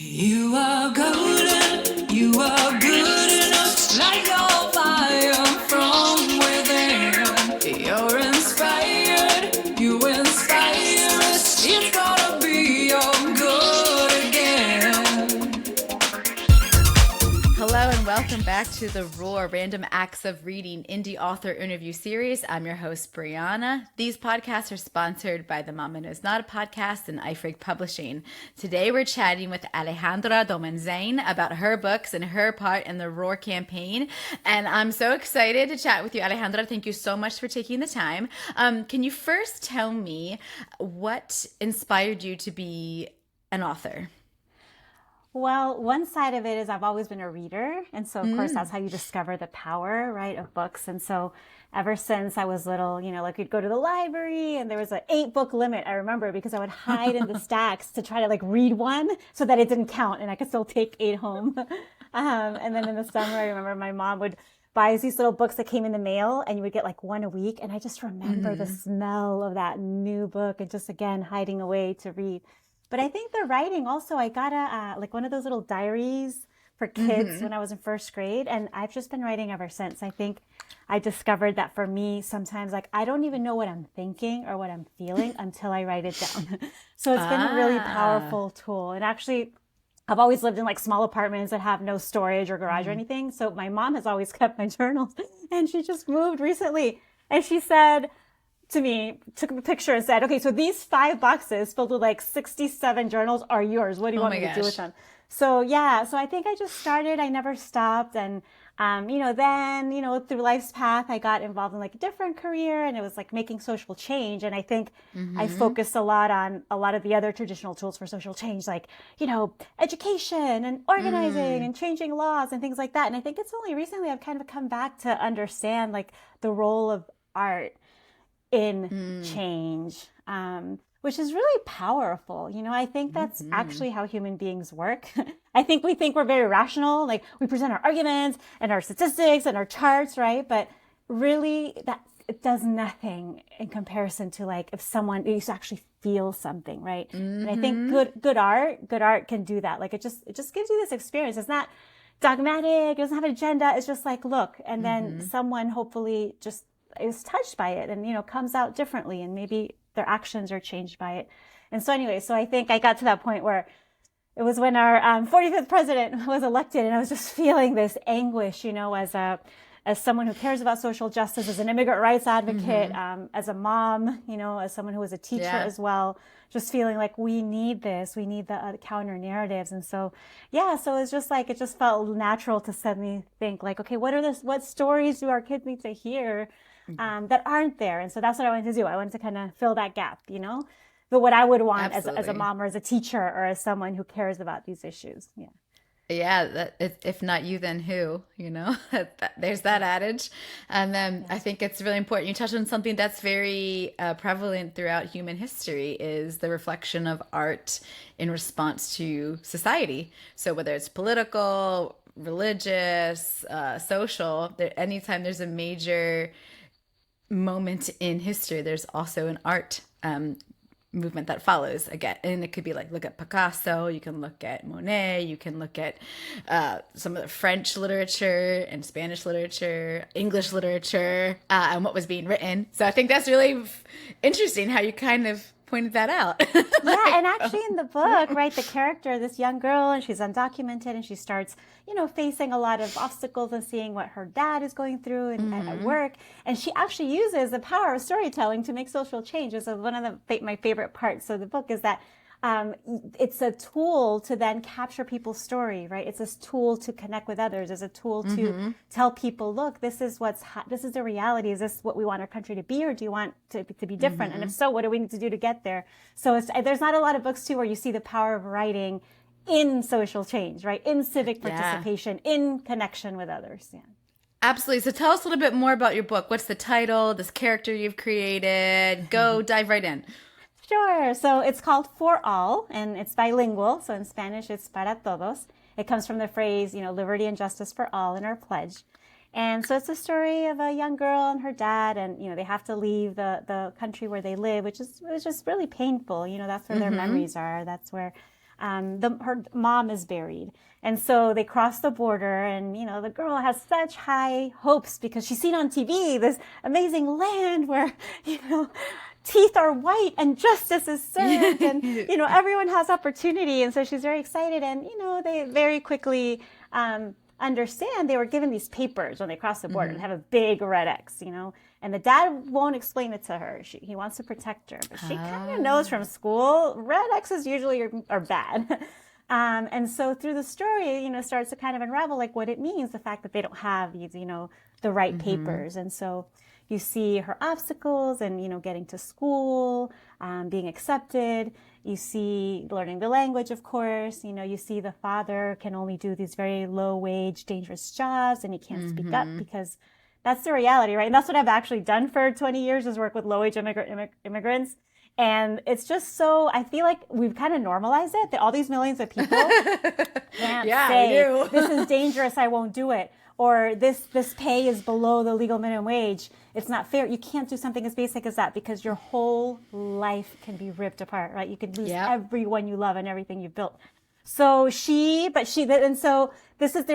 You are golden, you are good enough, like your fire from within. You're inspired, you inspire us, it's gonna be all good again. Hello and welcome back to the Roar Random Acts of Reading Indie Author Interview Series. I'm your host, Brianna. These podcasts are sponsored by The Mama Knows Not a Podcast and iFreak Publishing. Today we're chatting with Alejandra Domenzain about her books and her part in the Roar campaign. And I'm so excited to chat with you, Alejandra. Thank you so much for taking the time. Can you first tell me what inspired you to be an author? Well, one side of it is I've always been a reader. And so, of course, that's how you discover the power, right, of books. And so ever since I was little, like we'd go to the library and there was an 8-book limit, I remember, because I would hide in the stacks to try to read one so that it didn't count and I could still take 8 home. And then in the summer, I remember my mom would buy these little books that came in the mail and you would get one a week. And I just remember the smell of that new book and just, again, hiding away to read. But I think the writing also, I got one of those little diaries for kids when I was in first grade. And I've just been writing ever since. I think I discovered that for me, sometimes I don't even know what I'm thinking or what I'm feeling until I write it down. So it's been a really powerful tool. And actually, I've always lived in small apartments that have no storage or garage or anything. So my mom has always kept my journals and she just moved recently. And she said to me, took a picture and said, okay, so these 5 boxes filled with 67 journals are yours. What do you want me to do with them? So yeah, so I think I just started, I never stopped. And, then, through life's path, I got involved in a different career and it was making social change. And I think I focused a lot on a lot of the other traditional tools for social change, education and organizing and changing laws and things like that. And I think it's only recently I've kind of come back to understand the role of art in change, which is really powerful. I think that's actually how human beings work. I think we think we're very rational, we present our arguments and our statistics and our charts, right? But really that it does nothing in comparison to if someone you actually feel something, right? And I think good art can do that. It just gives you this experience. It's not dogmatic, it doesn't have an agenda, it's just look, and then someone hopefully just is touched by it and, comes out differently and maybe their actions are changed by it. And so anyway, so I think I got to that point where it was when our 45th president was elected and I was just feeling this anguish, as someone who cares about social justice, as an immigrant rights advocate, as a mom, as someone who was a teacher as well, just feeling we need this, we need the counter narratives. And so, yeah, so it's just it just felt natural to suddenly think okay, what stories do our kids need to hear that aren't there? And so that's what I wanted to do. I wanted to kind of fill that gap, but what I would want as a mom or as a teacher or as someone who cares about these issues. Yeah. Yeah, if not you, then who? There's that adage. And then I think it's really important. You touched on something that's very prevalent throughout human history is the reflection of art in response to society. So whether it's political, religious, social, anytime there's a major moment in history, there's also an art movement that follows again. And it could be look at Picasso, you can look at Monet, you can look at some of the French literature and Spanish literature, English literature, and what was being written. So I think that's really interesting how you kind of pointed that out. Yeah, and actually in the book, right, the character, this young girl, and she's undocumented and she starts, facing a lot of obstacles and seeing what her dad is going through and at work. And she actually uses the power of storytelling to make social change. This is one of my favorite parts of the book is that it's a tool to then capture people's story, right? It's this tool to connect with others. It's a tool to tell people, look, this is this is the reality. Is this what we want our country to be, or do you want to be different? And if so, what do we need to do to get there? So there's not a lot of books too where you see the power of writing in social change, right? In civic participation, in connection with others. Yeah. Absolutely. So tell us a little bit more about your book. What's the title, this character you've created? Go dive right in. Sure. So it's called For All, and it's bilingual. So in Spanish, it's para todos. It comes from the phrase, liberty and justice for all in our pledge. And so it's a story of a young girl and her dad, and, they have to leave the country where they live, which is just really painful. That's where their memories are. That's where her mom is buried. And so they cross the border, and, the girl has such high hopes because she's seen on TV this amazing land where, teeth are white and justice is served and, everyone has opportunity. And so she's very excited, and, they very quickly, understand they were given these papers when they crossed the border and have a big red X, and the dad won't explain it to her. He wants to protect her, but she kind of knows from school, red X's usually are bad. And so through the story, starts to kind of unravel like what it means, the fact that they don't have these, the right papers. And so you see her obstacles and, getting to school, being accepted. You see learning the language, of course. You see the father can only do these very low wage, dangerous jobs, and he can't speak up because that's the reality, right? And that's what I've actually done for 20 years is work with low wage immigrants. And it's just so, I feel like we've kind of normalized it that all these millions of people can't say, this is dangerous, I won't do it. Or this pay is below the legal minimum wage. It's not fair. You can't do something as basic as that because your whole life can be ripped apart, right? You could lose everyone you love and everything you've built. So there's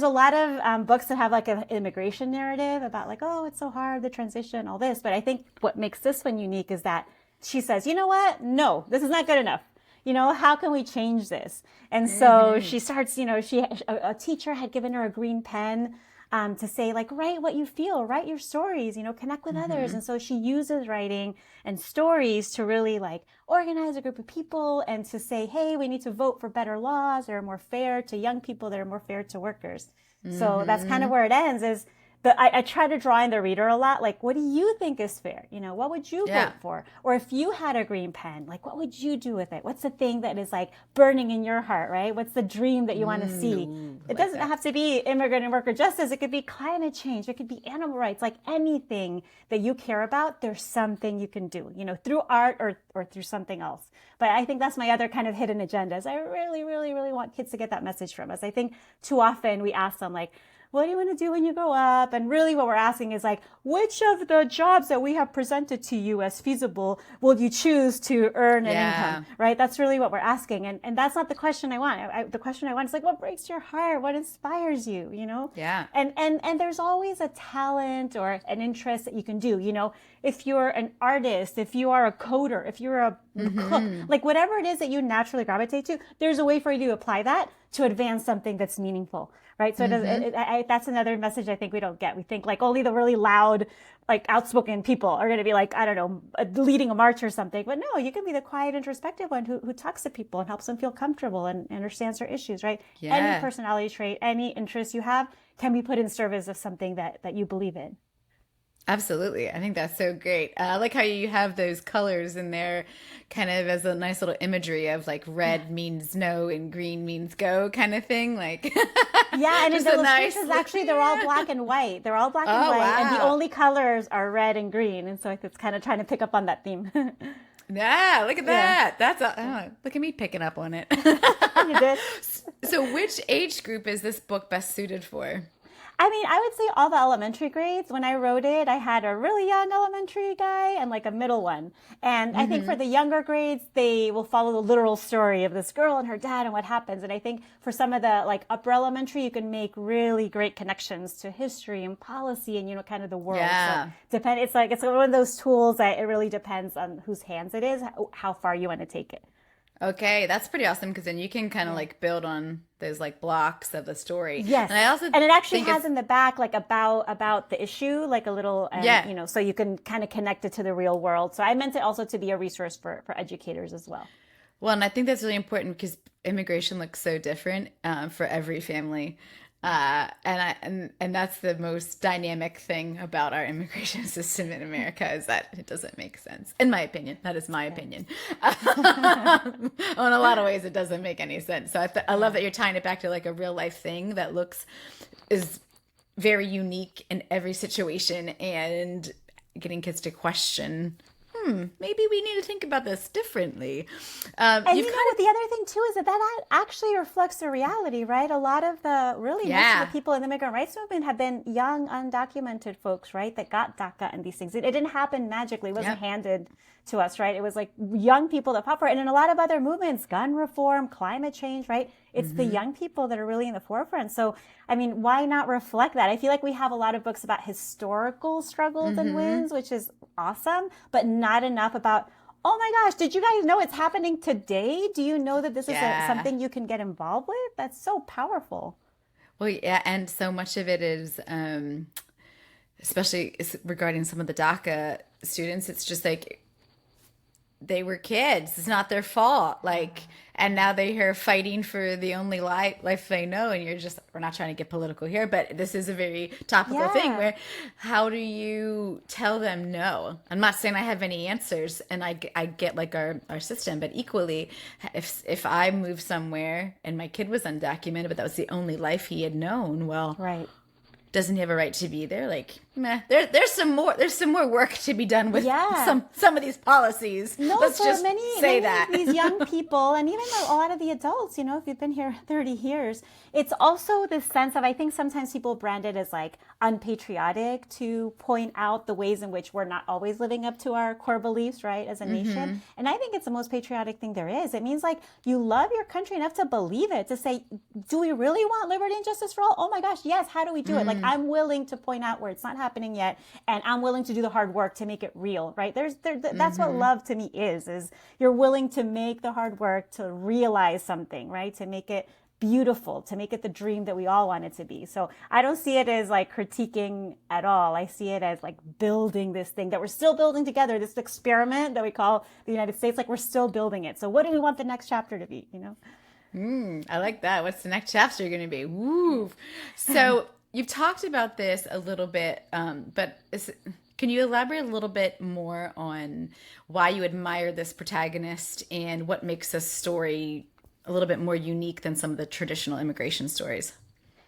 a lot of books that have like an immigration narrative about like, oh, it's so hard, the transition, all this. But I think what makes this one unique is that she says, you know what? No, this is not good enough. How can we change this? And so she starts, a teacher had given her a green pen to say like, write what you feel, write your stories, connect with others. And so she uses writing and stories to really like organize a group of people and to say, hey, we need to vote for better laws that are more fair to young people, that are more fair to workers. So that's kind of where it ends is I try to draw in the reader a lot. Like, what do you think is fair? What would you vote for? Or if you had a green pen, like, what would you do with it? What's the thing that is like burning in your heart, right? What's the dream that you want to see? It doesn't have to be immigrant and worker justice. It could be climate change. It could be animal rights. Like anything that you care about, there's something you can do, through art or through something else. But I think that's my other kind of hidden agenda is I really, really, really want kids to get that message from us. I think too often we ask them like, what do you want to do when you grow up? And really what we're asking is like, which of the jobs that we have presented to you as feasible will you choose to earn an income, right? That's really what we're asking. And that's not the question I want. The question I want is like, what breaks your heart? What inspires you, Yeah. And there's always a talent or an interest that you can do, if you're an artist, if you are a coder, if you're a cook, like whatever it is that you naturally gravitate to, there's a way for you to apply that to advance something that's meaningful, right? So that's another message I think we don't get. We think like only the really loud, like outspoken people are going to be like, I don't know, leading a march or something. But no, you can be the quiet, introspective one who talks to people and helps them feel comfortable and understands their issues, right? Yeah. Any personality trait, any interest you have can be put in service of something that you believe in. Absolutely. I think that's so great. I like how you have those colors in there kind of as a nice little imagery of like red means no and green means go kind of thing. Like, yeah. And in the illustrations, actually, they're all black and white. They're all black and white. Wow. And the only colors are red and green. And so it's kind of trying to pick up on that theme. Yeah, look at that. That's look at me picking up on it. You did. So which age group is this book best suited for? I mean, I would say all the elementary grades. When I wrote it, I had a really young elementary guy and like a middle one. And I think for the younger grades, they will follow the literal story of this girl and her dad and what happens. And I think for some of the like upper elementary, you can make really great connections to history and policy and, kind of the world. Yeah. So it's one of those tools that it really depends on whose hands it is, how far you want to take it. Okay, that's pretty awesome because then you can kind of like build on those like blocks of the story. Yes, and it actually has in the back like about the issue, like a little, so you can kind of connect it to the real world. So I meant it also to be a resource for educators as well. Well, and I think that's really important because immigration looks so different for every family. And that's the most dynamic thing about our immigration system in America is that it doesn't make sense. In my opinion, that is my opinion. In a lot of ways, it doesn't make any sense. So I love that you're tying it back to like a real life thing that is very unique in every situation and getting kids to question maybe we need to think about this differently. And the other thing too is that actually reflects the reality, right? A lot of most of the people in the immigrant rights movement have been young, undocumented folks, right? That got DACA and these things. It didn't happen magically. It wasn't handed to us, right? It was like young people that fought for it. And in a lot of other movements, gun reform, climate change, right? It's the young people that are really in the forefront. So, I mean, why not reflect that? I feel like we have a lot of books about historical struggles and wins, which is awesome, but not enough about, oh my gosh, did you guys know it's happening today? Do you know that this is something you can get involved with? That's so powerful. Well, yeah, and so much of it is, especially regarding some of the DACA students, it's just like they were kids. It's not their fault. Like, and now they're here fighting for the only life they know. And you're just, we're not trying to get political here, but this is a very topical thing where how do you tell them no? I'm not saying I have any answers and I get like our system, but equally, if I moved somewhere and my kid was undocumented, but that was the only life he had known, well, right. Doesn't he have a right to be there? Like, meh. There's some more work to be done with some of these policies. No, Let's for just many say that of these young people, and even a lot of the adults, you know, if you've been here 30 years, it's also this sense of, I think sometimes people brand it as like unpatriotic to point out the ways in which we're not always living up to our core beliefs, right, as a nation. And I think it's the most patriotic thing there is. It means like you love your country enough to believe it, to say, do we really want liberty and justice for all? Oh my gosh, yes. How do we do it? Like, I'm willing to point out where it's not happening yet, and I'm willing to do the hard work to make it real, right? That's what love to me is you're willing to make the hard work to realize something, right? To make it beautiful, to make it the dream that we all want it to be. So I don't see it as like critiquing at all. I see it as like building this thing that we're still building together, this experiment that we call the United States, like we're still building it. So what do we want the next chapter to be, you know? I like that. What's the next chapter going to be? Woo! So you've talked about this a little bit, but can you elaborate a little bit more on why you admire this protagonist and what makes this story a little bit more unique than some of the traditional immigration stories?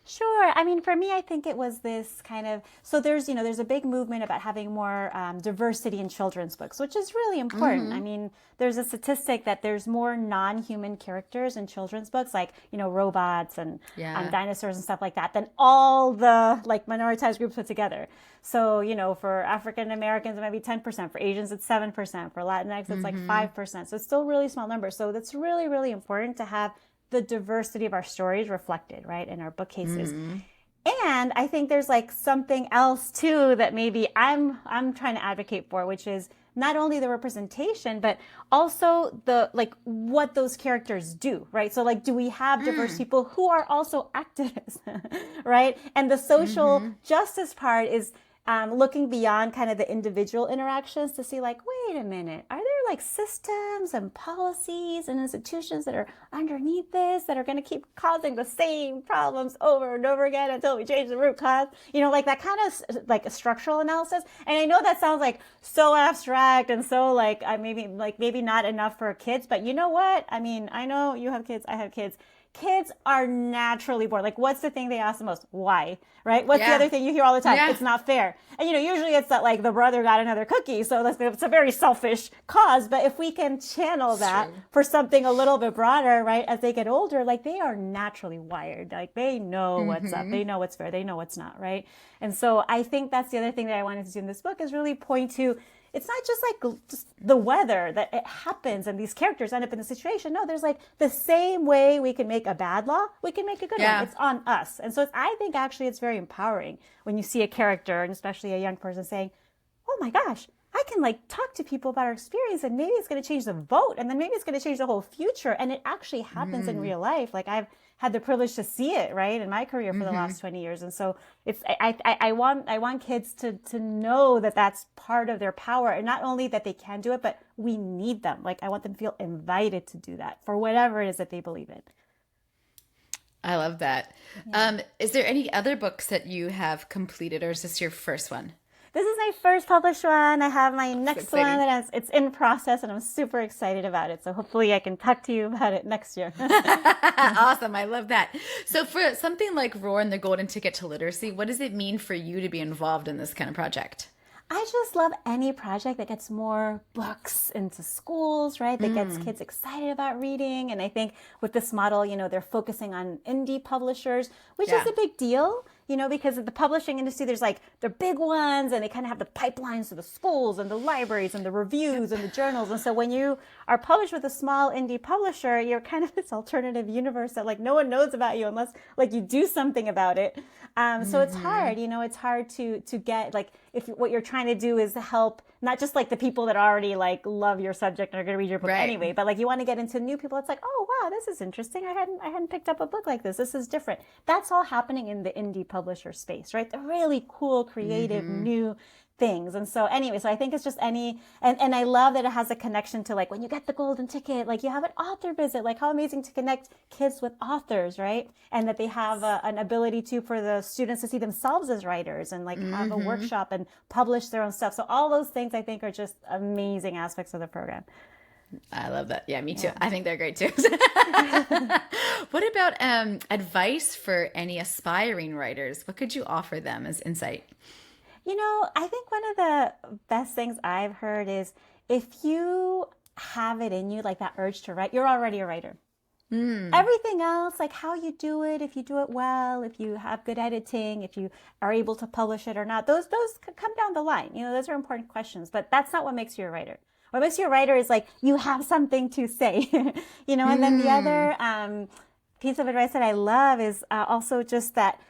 Sure. I mean, for me, I think it was this kind of, so there's a big movement about having more diversity in children's books, which is really important. I mean, there's a statistic that there's more non-human characters in children's books, like, robots and dinosaurs and stuff like that, than all the like minoritized groups put together. So, for African Americans, it might be 10%. For Asians, it's 7%. For Latinx, it's like 5%. So it's still really small numbers. So that's really, really important to have the diversity of our stories reflected, right, in our bookcases. And I think there's like something else too that maybe I'm trying to advocate for, which is not only the representation, but also the like what those characters do, right? So like, do we have diverse people who are also activists, right? And the social justice part is looking beyond kind of the individual interactions to see like, wait a minute, are there like systems and policies and institutions that are underneath this that are going to keep causing the same problems over and over again until we change the root cause? Like that kind of like a structural analysis. And I know that sounds like so abstract and so like maybe not enough for kids, but you know what? I mean, I know you have kids, I have kids. Kids are naturally born. Like, what's the thing they ask the most? Why? Right? What's the other thing you hear all the time? It's not fair. And, usually it's that, like, the brother got another cookie. So it's a very selfish cause. But if we can channel that for something a little bit broader, right, as they get older, like, they are naturally wired. Like, they know what's up. They know what's fair. They know what's not, right? And so I think that's the other thing that I wanted to do in this book is really point to, it's not just like just the weather that it happens and these characters end up in the situation. No, there's like the same way we can make a bad law, we can make a good one. It's on us. And so I think actually it's very empowering when you see a character, and especially a young person, saying, oh my gosh, I can like talk to people about our experience and maybe it's going to change the vote and then maybe it's going to change the whole future. And it actually happens in real life. Like I've had the privilege to see it, right, in my career for the last 20 years. And so it's, I want kids to know that that's part of their power, and not only that they can do it, but we need them. Like I want them to feel invited to do that for whatever it is that they believe in. I love that. Is there any other books that you have completed, or is this your first one? This is my first published one. I have my next one that it's in process, and I'm super excited about it. So hopefully I can talk to you about it next year. Awesome. I love that. So for something like Roar and the Golden Ticket to Literacy, what does it mean for you to be involved in this kind of project? I just love any project that gets more books into schools, right? That gets kids excited about reading. And I think with this model, they're focusing on indie publishers, which is a big deal. because of the publishing industry, there's like the big ones and they kind of have the pipelines to the schools and the libraries and the reviews and the journals. And so when you are published with a small indie publisher, you're kind of this alternative universe that like no one knows about you unless like you do something about it. So it's hard, it's hard to get like if what you're trying to do is help not just like the people that already like love your subject and are going to read your book anyway, but like you want to get into new people. It's like, oh wow, this is interesting. I hadn't picked up a book like this. This is different. That's all happening in the indie publisher space, right? The really cool, creative, new things. And so anyway, so I think it's just and I love that it has a connection to like when you get the golden ticket, like you have an author visit, like how amazing to connect kids with authors, right? And that they have an ability for the students to see themselves as writers and like have a workshop and publish their own stuff. So all those things I think are just amazing aspects of the program. I love that. Yeah, me too. I think they're great too. What about advice for any aspiring writers? What could you offer them as insight? I think one of the best things I've heard is if you have it in you, like that urge to write, you're already a writer. Everything else, like how you do it, if you do it well, if you have good editing, if you are able to publish it or not, those come down the line. Those are important questions, but that's not what makes you a writer. What makes you a writer is like you have something to say, and then the other piece of advice that I love is also just that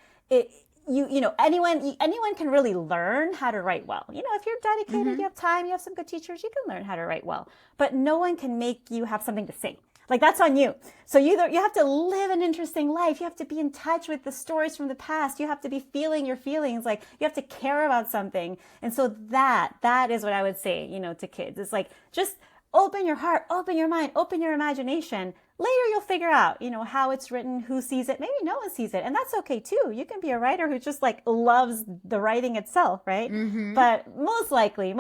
anyone can really learn how to write well. If you're dedicated, you have time, you have some good teachers, you can learn how to write well. But no one can make you have something to say. Like that's on you. So you have to live an interesting life. You have to be in touch with the stories from the past. You have to be feeling your feelings. Like you have to care about something. And so that is what I would say, to kids. It's like just open your heart, open your mind, open your imagination. Later you'll figure out, how it's written, who sees it. Maybe no one sees it. And that's okay too. You can be a writer who just like loves the writing itself, right? But most likely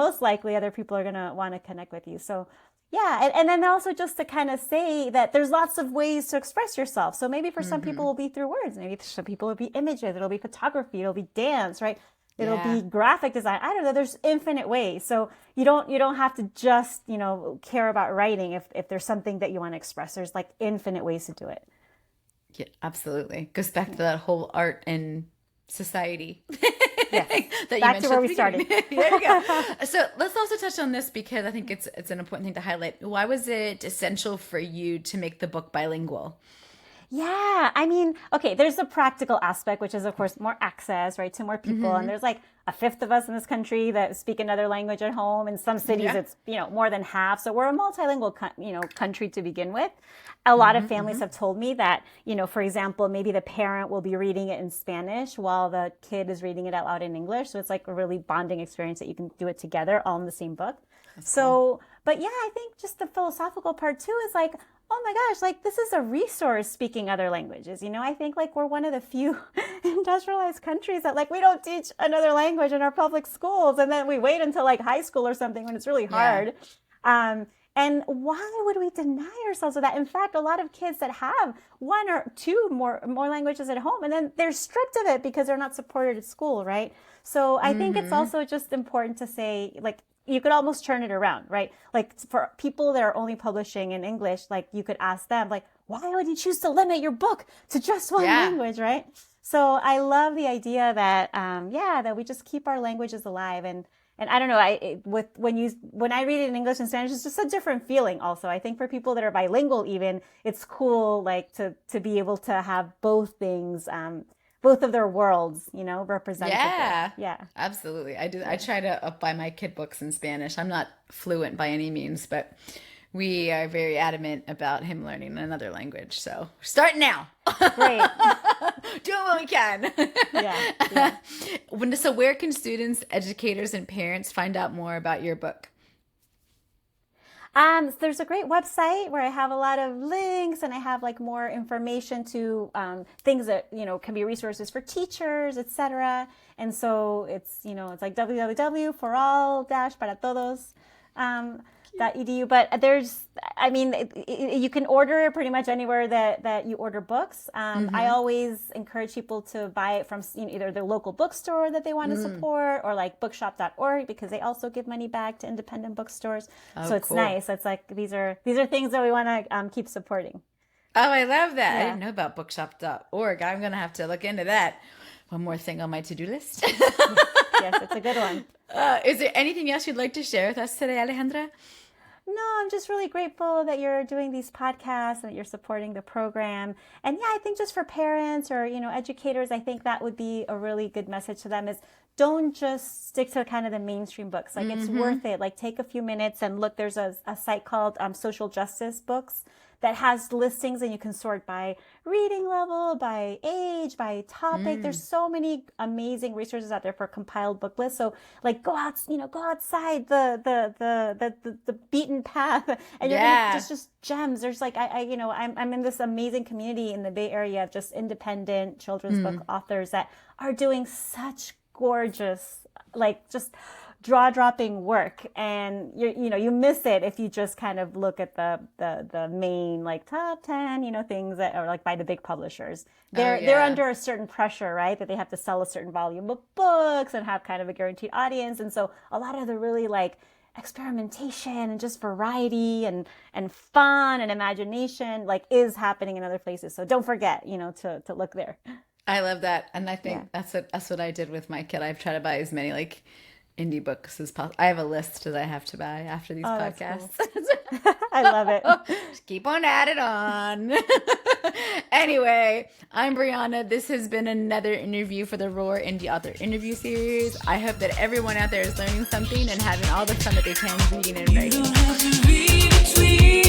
other people are going to want to connect with you. So yeah. And then also just to kind of say that there's lots of ways to express yourself. So maybe for some people it'll be through words. Maybe for some people it'll be images. It'll be photography. It'll be dance, right? It'll be graphic design. I don't know. There's infinite ways. So you don't have to just, care about writing. If there's something that you want to express, there's like infinite ways to do it. Yeah, absolutely. Goes back to that whole art and society. Yes. That Back to where we started. There you go. So let's also touch on this because I think it's an important thing to highlight. Why was it essential for you to make the book bilingual? Yeah, I mean, okay, there's the practical aspect, which is, of course, more access, right, to more people. And there's like a fifth of us in this country that speak another language at home. In some cities, it's, more than half. So we're a multilingual, country to begin with. A lot of families have told me that, for example, maybe the parent will be reading it in Spanish while the kid is reading it out loud in English. So it's like a really bonding experience that you can do it together all in the same book. That's cool. But yeah, I think just the philosophical part too is like, oh my gosh, like this is a resource speaking other languages. I think like we're one of the few industrialized countries that like we don't teach another language in our public schools. And then we wait until like high school or something when it's really hard. And why would we deny ourselves of that? In fact, a lot of kids that have one or two more languages at home, and then they're stripped of it because they're not supported at school, right? So I think it's also just important to say, like, you could almost turn it around, right? Like for people that are only publishing in English, like you could ask them, like, why would you choose to limit your book to just one language, right? So I love the idea that, that we just keep our languages alive. And I don't know, when I read it in English and Spanish, it's just a different feeling also. I think for people that are bilingual even, it's cool like to be able to have both things, both of their worlds, represented. Yeah, absolutely. I do. I try to buy my kid books in Spanish. I'm not fluent by any means, but we are very adamant about him learning another language. So we're starting now. Great. Doing what we can. Yeah. So where can students, educators, and parents find out more about your book? So there's a great website where I have a lot of links and I have like more information to things that, can be resources for teachers, etc. And so it's, it's like www.forall-para-todos. .edu, but you can order it pretty much anywhere that you order books. I always encourage people to buy it from either the local bookstore that they want to support or like bookshop.org because they also give money back to independent bookstores. So it's nice. It's like these are things that we want to keep supporting. Oh, I love that. I Yeah. didn't know about bookshop.org. I'm going to have to look into that. One more thing on my to-do list. Yes, it's a good one. Is there anything else you'd like to share with us today, Alejandra? No, I'm just really grateful that you're doing these podcasts and that you're supporting the program. And yeah, I think just for parents or, educators, I think that would be a really good message to them is don't just stick to kind of the mainstream books. Like it's worth it. Like take a few minutes and look, there's a site called Social Justice Books that has listings and you can sort by reading level, by age, by topic. There's so many amazing resources out there for compiled book lists. So like go outside the beaten path and you're gonna just gems. There's like I'm in this amazing community in the Bay Area of just independent children's book authors that are doing such gorgeous, like just jaw-dropping work, and you miss it if you just kind of look at the main like top 10 things that are like by the big publishers. They're under a certain pressure, right, that they have to sell a certain volume of books and have kind of a guaranteed audience, and so a lot of the really like experimentation and just variety and fun and imagination like is happening in other places. So don't forget to look there. I love that. And I think that's what I did with my kid. I've tried to buy as many like indie books as possible. I have a list that I have to buy after these podcasts. Cool. I love it. Just keep on at it on. Anyway, I'm Brianna. This has been another interview for the Roar Indie Author Interview Series. I hope that everyone out there is learning something and having all the fun that they can reading and writing. You don't have to read between